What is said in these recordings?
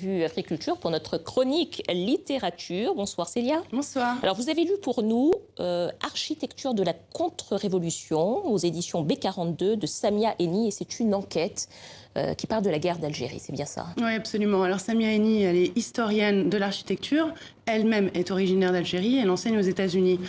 revue Agriculture pour notre chronique littérature. Bonsoir Célia. Bonsoir. Alors vous avez lu pour nous Architecture de la contre-révolution aux éditions B42 de Samia Eni, et c'est une enquête qui parle de la guerre d'Algérie, c'est bien ça? Oui, absolument. Alors Samia Eni, elle est historienne de l'architecture, elle-même est originaire d'Algérie, elle enseigne aux États-Unis.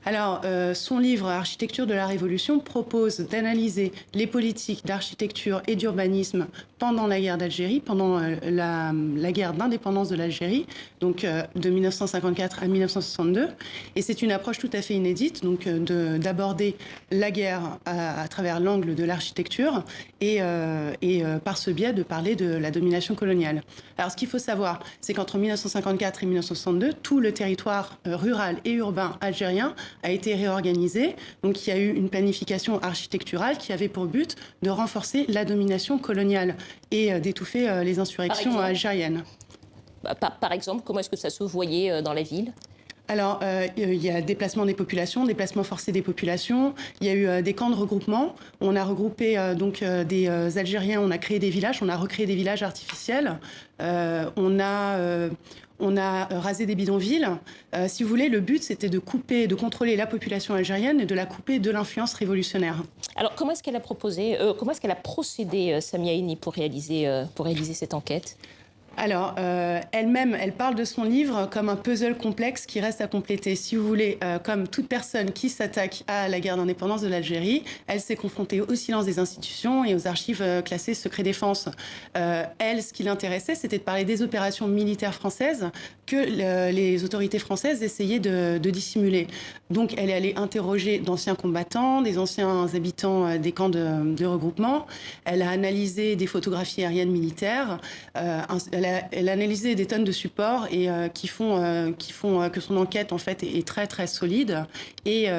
Alors, son livre Architecture de la Révolution propose d'analyser les politiques d'architecture et d'urbanisme pendant la guerre d'Algérie, pendant la guerre d'indépendance de l'Algérie, donc de 1954 à 1962. Et c'est une approche tout à fait inédite, donc d'aborder la guerre à travers l'angle de l'architecture et par ce biais de parler de la domination coloniale. Alors, ce qu'il faut savoir, c'est qu'entre 1954 et 1962, tout le territoire rural et urbain algérien a été réorganisé. Donc il y a eu une planification architecturale qui avait pour but de renforcer la domination coloniale et d'étouffer les insurrections algériennes. Par exemple, comment est-ce que ça se voyait dans la ville ? Alors, il y a déplacement des populations, déplacement forcé des populations. Il y a eu des camps de regroupement. On a regroupé des Algériens, on a créé des villages, on a recréé des villages artificiels. On a rasé des bidonvilles. Si vous voulez, le but, c'était de couper, de contrôler la population algérienne et de la couper de l'influence révolutionnaire. Alors, comment est-ce qu'elle a procédé, Samia Eni, pour réaliser cette enquête ? Alors, elle-même, elle parle de son livre comme un puzzle complexe qui reste à compléter. Si vous voulez, comme toute personne qui s'attaque à la guerre d'indépendance de l'Algérie, elle s'est confrontée au silence des institutions et aux archives classées secret défense. Elle, ce qui l'intéressait, c'était de parler des opérations militaires françaises que les autorités françaises essayaient de dissimuler. Donc, elle est allée interroger d'anciens combattants, des anciens habitants des camps de regroupement. Elle a analysé des photographies aériennes militaires. Elle a analysé des tonnes de supports et qui font que son enquête en fait est très très solide et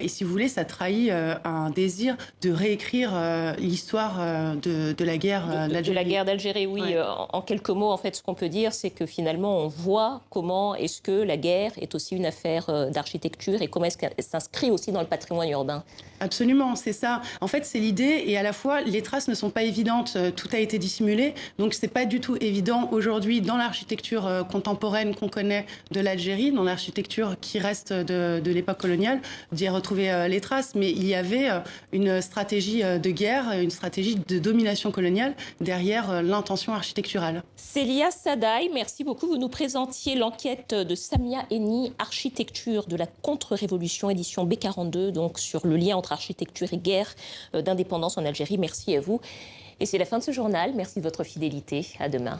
si vous voulez, ça trahit un désir de réécrire l'histoire de la guerre d'Algérie. De la guerre d'Algérie, oui. Ouais. En quelques mots, en fait, ce qu'on peut dire, c'est que finalement, on voit comment est-ce que la guerre est aussi une affaire d'architecture et comment est-ce qu'elle s'inscrit aussi dans le patrimoine urbain. Absolument, c'est ça. En fait, c'est l'idée et à la fois, les traces ne sont pas évidentes. Tout a été dissimulé, donc c'est pas du tout évident aujourd'hui dans l'architecture contemporaine qu'on connaît de l'Algérie, dans l'architecture qui reste de l'époque coloniale, d'y retrouver les traces. Mais il y avait une stratégie de guerre, une stratégie de domination coloniale derrière l'intention architecturale. Célia Sadaï, merci beaucoup. Vous nous présentiez l'enquête de Samia Eni, Architecture de la contre-révolution, édition B42, donc sur le lien entre architecture et guerre d'indépendance en Algérie. Merci à vous. Et c'est la fin de ce journal. Merci de votre fidélité. À demain.